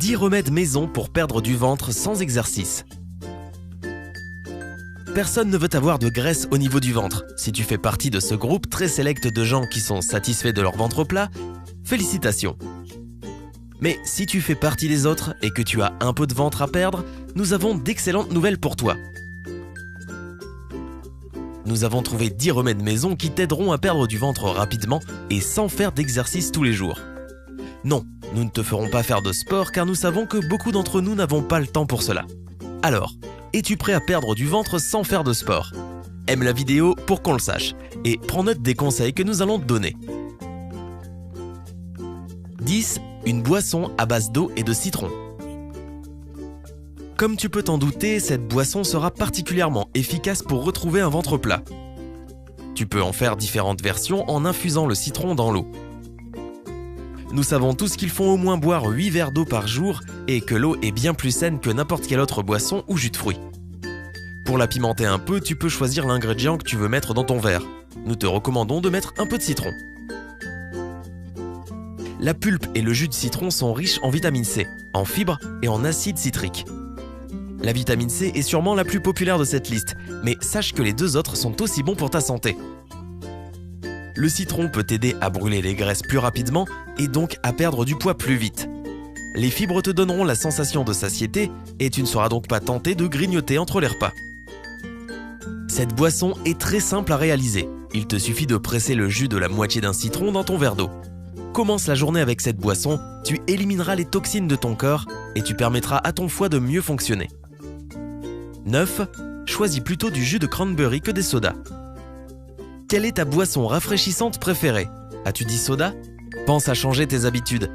10 remèdes maison pour perdre du ventre sans exercice. Personne ne veut avoir de graisse au niveau du ventre. Si tu fais partie de ce groupe très sélect de gens qui sont satisfaits de leur ventre plat, félicitations. Mais si tu fais partie des autres et que tu as un peu de ventre à perdre, nous avons d'excellentes nouvelles pour toi. Nous avons trouvé 10 remèdes maison qui t'aideront à perdre du ventre rapidement et sans faire d'exercice tous les jours. Non, nous ne te ferons pas faire de sport car nous savons que beaucoup d'entre nous n'avons pas le temps pour cela. Alors, es-tu prêt à perdre du ventre sans faire de sport? Aime la vidéo pour qu'on le sache et prends note des conseils que nous allons te donner. 10. Une boisson à base d'eau et de citron. Comme tu peux t'en douter, cette boisson sera particulièrement efficace pour retrouver un ventre plat. Tu peux en faire différentes versions en infusant le citron dans l'eau. Nous savons tous qu'il faut au moins boire 8 verres d'eau par jour et que l'eau est bien plus saine que n'importe quelle autre boisson ou jus de fruits. Pour la pimenter un peu, tu peux choisir l'ingrédient que tu veux mettre dans ton verre. Nous te recommandons de mettre un peu de citron. La pulpe et le jus de citron sont riches en vitamine C, en fibres et en acide citrique. La vitamine C est sûrement la plus populaire de cette liste, mais sache que les deux autres sont aussi bons pour ta santé. Le citron peut t'aider à brûler les graisses plus rapidement et donc à perdre du poids plus vite. Les fibres te donneront la sensation de satiété et tu ne seras donc pas tenté de grignoter entre les repas. Cette boisson est très simple à réaliser. Il te suffit de presser le jus de la moitié d'un citron dans ton verre d'eau. Commence la journée avec cette boisson, tu élimineras les toxines de ton corps et tu permettras à ton foie de mieux fonctionner. 9. Choisis plutôt du jus de cranberry que des sodas. Quelle est ta boisson rafraîchissante préférée? As-tu dit soda? Pense à changer tes habitudes.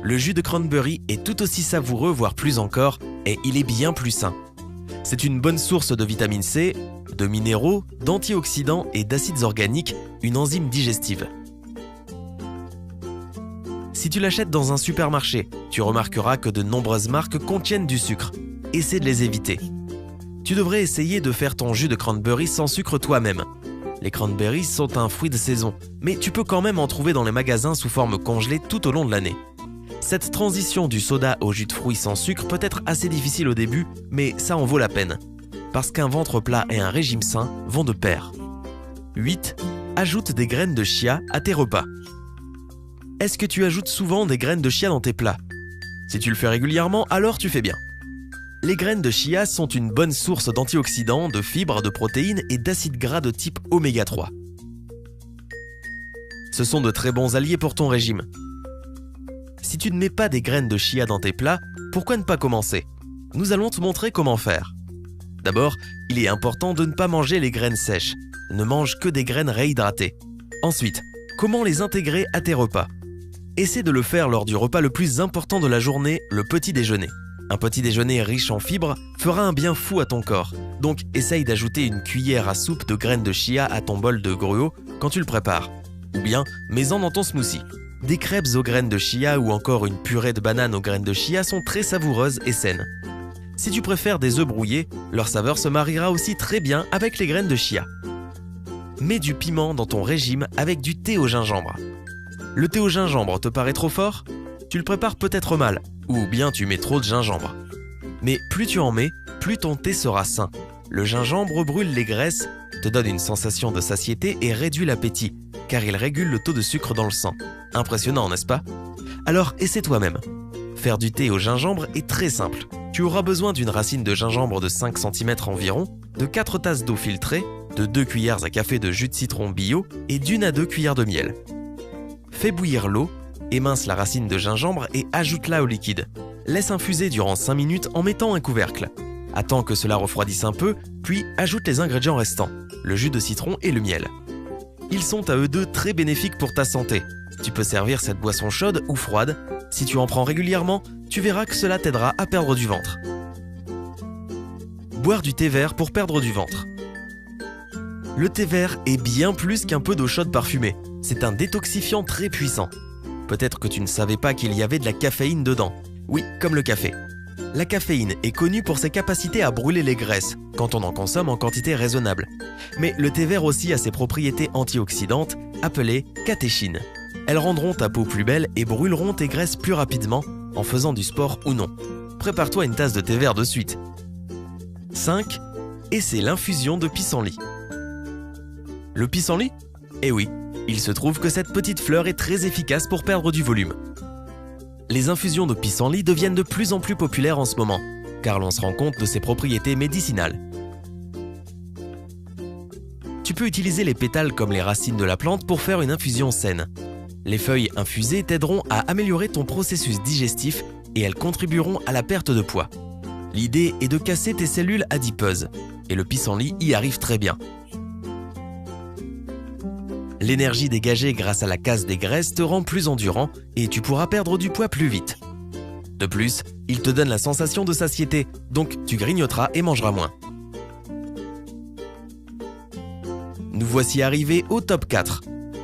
Le jus de cranberry est tout aussi savoureux, voire plus encore, et il est bien plus sain. C'est une bonne source de vitamine C, de minéraux, d'antioxydants et d'acides organiques, une enzyme digestive. Si tu l'achètes dans un supermarché, tu remarqueras que de nombreuses marques contiennent du sucre. Essaie de les éviter. Tu devrais essayer de faire ton jus de cranberry sans sucre toi-même. Les cranberries sont un fruit de saison, mais tu peux quand même en trouver dans les magasins sous forme congelée tout au long de l'année. Cette transition du soda au jus de fruits sans sucre peut être assez difficile au début, mais ça en vaut la peine. Parce qu'un ventre plat et un régime sain vont de pair. 8. Ajoute des graines de chia à tes repas. Est-ce que tu ajoutes souvent des graines de chia dans tes plats? Si tu le fais régulièrement, alors tu fais bien. Les graines de chia sont une bonne source d'antioxydants, de fibres, de protéines et d'acides gras de type oméga 3. Ce sont de très bons alliés pour ton régime. Si tu ne mets pas des graines de chia dans tes plats, pourquoi ne pas commencer? Nous allons te montrer comment faire. D'abord, il est important de ne pas manger les graines sèches. Ne mange que des graines réhydratées. Ensuite, comment les intégrer à tes repas? Essaie de le faire lors du repas le plus important de la journée, le petit déjeuner. Un petit déjeuner riche en fibres fera un bien fou à ton corps. Donc essaye d'ajouter une cuillère à soupe de graines de chia à ton bol de gruau quand tu le prépares. Ou bien, mets-en dans ton smoothie. Des crêpes aux graines de chia ou encore une purée de banane aux graines de chia sont très savoureuses et saines. Si tu préfères des œufs brouillés, leur saveur se mariera aussi très bien avec les graines de chia. Mets du piment dans ton régime avec du thé au gingembre. Le thé au gingembre te paraît trop fort? Tu le prépares peut-être mal, ou bien tu mets trop de gingembre. Mais plus tu en mets, plus ton thé sera sain. Le gingembre brûle les graisses, te donne une sensation de satiété et réduit l'appétit, car il régule le taux de sucre dans le sang. Impressionnant, n'est-ce pas? Alors essaie toi-même. Faire du thé au gingembre est très simple. Tu auras besoin d'une racine de gingembre de 5 cm environ, de 4 tasses d'eau filtrée, de 2 cuillères à café de jus de citron bio et d'1 à 2 cuillères de miel. Fais bouillir l'eau, émince la racine de gingembre et ajoute-la au liquide. Laisse infuser durant 5 minutes en mettant un couvercle. Attends que cela refroidisse un peu, puis ajoute les ingrédients restants, le jus de citron et le miel. Ils sont à eux deux très bénéfiques pour ta santé. Tu peux servir cette boisson chaude ou froide. Si tu en prends régulièrement, tu verras que cela t'aidera à perdre du ventre. Boire du thé vert pour perdre du ventre. Le thé vert est bien plus qu'un peu d'eau chaude parfumée. C'est un détoxifiant très puissant. Peut-être que tu ne savais pas qu'il y avait de la caféine dedans. Oui, comme le café. La caféine est connue pour ses capacités à brûler les graisses, quand on en consomme en quantité raisonnable. Mais le thé vert aussi a ses propriétés antioxydantes, appelées catéchines. Elles rendront ta peau plus belle et brûleront tes graisses plus rapidement, en faisant du sport ou non. Prépare-toi une tasse de thé vert de suite. 5. Essaie l'infusion de pissenlit. Le pissenlit? Eh oui, il se trouve que cette petite fleur est très efficace pour perdre du volume. Les infusions de pissenlit deviennent de plus en plus populaires en ce moment, car l'on se rend compte de ses propriétés médicinales. Tu peux utiliser les pétales comme les racines de la plante pour faire une infusion saine. Les feuilles infusées t'aideront à améliorer ton processus digestif et elles contribueront à la perte de poids. L'idée est de casser tes cellules adipeuses, et le pissenlit y arrive très bien. L'énergie dégagée grâce à la casse des graisses te rend plus endurant et tu pourras perdre du poids plus vite. De plus, il te donne la sensation de satiété, donc tu grignoteras et mangeras moins. Nous voici arrivés au top 4.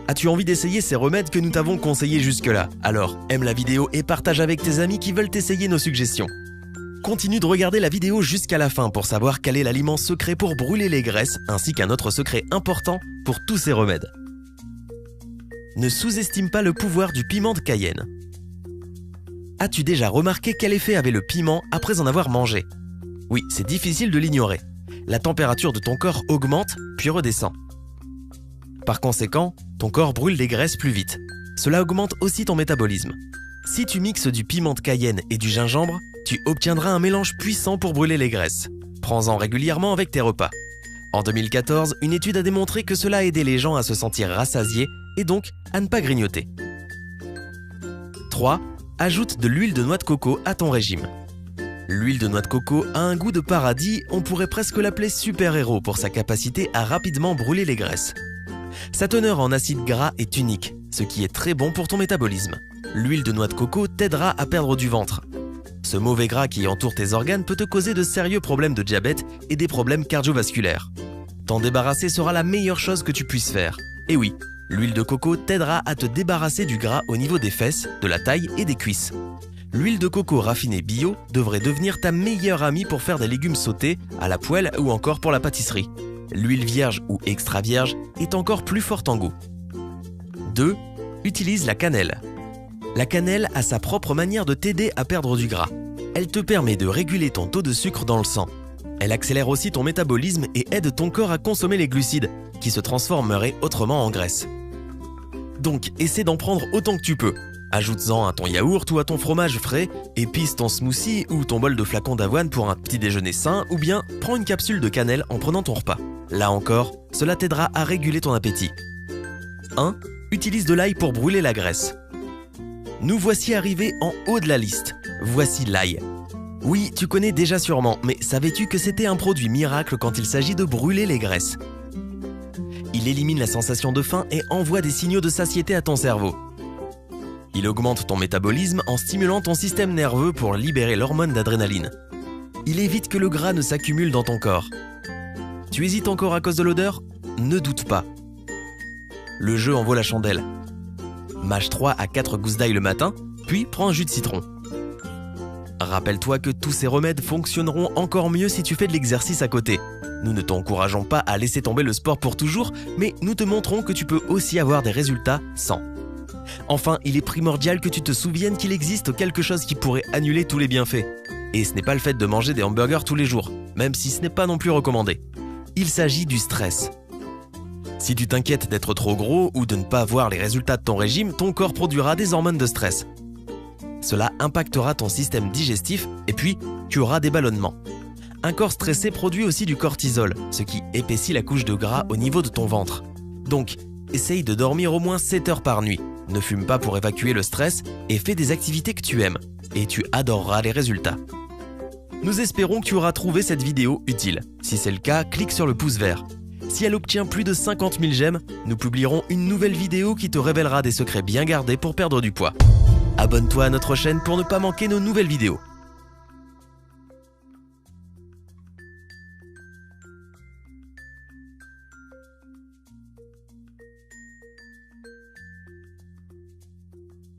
As-tu envie d'essayer ces remèdes que nous t'avons conseillés jusque-là? Alors, aime la vidéo et partage avec tes amis qui veulent essayer nos suggestions. Continue de regarder la vidéo jusqu'à la fin pour savoir quel est l'aliment secret pour brûler les graisses, ainsi qu'un autre secret important pour tous ces remèdes. Ne sous-estime pas le pouvoir du piment de Cayenne. As-tu déjà remarqué quel effet avait le piment après en avoir mangé? Oui, c'est difficile de l'ignorer. La température de ton corps augmente, puis redescend. Par conséquent, ton corps brûle les graisses plus vite. Cela augmente aussi ton métabolisme. Si tu mixes du piment de Cayenne et du gingembre, tu obtiendras un mélange puissant pour brûler les graisses. Prends-en régulièrement avec tes repas. En 2014, une étude a démontré que cela aidait les gens à se sentir rassasiés et donc à ne pas grignoter. 3. Ajoute de l'huile de noix de coco à ton régime. L'huile de noix de coco a un goût de paradis, on pourrait presque l'appeler super-héros pour sa capacité à rapidement brûler les graisses. Sa teneur en acides gras est unique, ce qui est très bon pour ton métabolisme. L'huile de noix de coco t'aidera à perdre du ventre. Ce mauvais gras qui entoure tes organes peut te causer de sérieux problèmes de diabète et des problèmes cardiovasculaires. T'en débarrasser sera la meilleure chose que tu puisses faire. Et oui, l'huile de coco t'aidera à te débarrasser du gras au niveau des fesses, de la taille et des cuisses. L'huile de coco raffinée bio devrait devenir ta meilleure amie pour faire des légumes sautés, à la poêle ou encore pour la pâtisserie. L'huile vierge ou extra vierge est encore plus forte en goût. 2. Utilise la cannelle. La cannelle a sa propre manière de t'aider à perdre du gras. Elle te permet de réguler ton taux de sucre dans le sang. Elle accélère aussi ton métabolisme et aide ton corps à consommer les glucides, qui se transformeraient autrement en graisse. Donc, essaie d'en prendre autant que tu peux. Ajoute-en à ton yaourt ou à ton fromage frais, épice ton smoothie ou ton bol de flacon d'avoine pour un petit déjeuner sain, ou bien prends une capsule de cannelle en prenant ton repas. Là encore, cela t'aidera à réguler ton appétit. 1. Utilise de l'ail pour brûler la graisse. Nous voici arrivés en haut de la liste. Voici l'ail. Oui, tu connais déjà sûrement, mais savais-tu que c'était un produit miracle quand il s'agit de brûler les graisses? Il élimine la sensation de faim et envoie des signaux de satiété à ton cerveau. Il augmente ton métabolisme en stimulant ton système nerveux pour libérer l'hormone d'adrénaline. Il évite que le gras ne s'accumule dans ton corps. Tu hésites encore à cause de l'odeur? Ne doute pas. Le jeu en vaut la chandelle. Mâche 3 à 4 gousses d'ail le matin, puis prends un jus de citron. Rappelle-toi que tous ces remèdes fonctionneront encore mieux si tu fais de l'exercice à côté. Nous ne t'encourageons pas à laisser tomber le sport pour toujours, mais nous te montrons que tu peux aussi avoir des résultats sans. Enfin, il est primordial que tu te souviennes qu'il existe quelque chose qui pourrait annuler tous les bienfaits. Et ce n'est pas le fait de manger des hamburgers tous les jours, même si ce n'est pas non plus recommandé. Il s'agit du stress. Si tu t'inquiètes d'être trop gros ou de ne pas voir les résultats de ton régime, ton corps produira des hormones de stress. Cela impactera ton système digestif et puis tu auras des ballonnements. Un corps stressé produit aussi du cortisol, ce qui épaissit la couche de gras au niveau de ton ventre. Donc, essaye de dormir au moins 7 heures par nuit. Ne fume pas pour évacuer le stress et fais des activités que tu aimes. Et tu adoreras les résultats. Nous espérons que tu auras trouvé cette vidéo utile. Si c'est le cas, clique sur le pouce vert. Si elle obtient plus de 50 000 j'aime, nous publierons une nouvelle vidéo qui te révélera des secrets bien gardés pour perdre du poids. Abonne-toi à notre chaîne pour ne pas manquer nos nouvelles vidéos.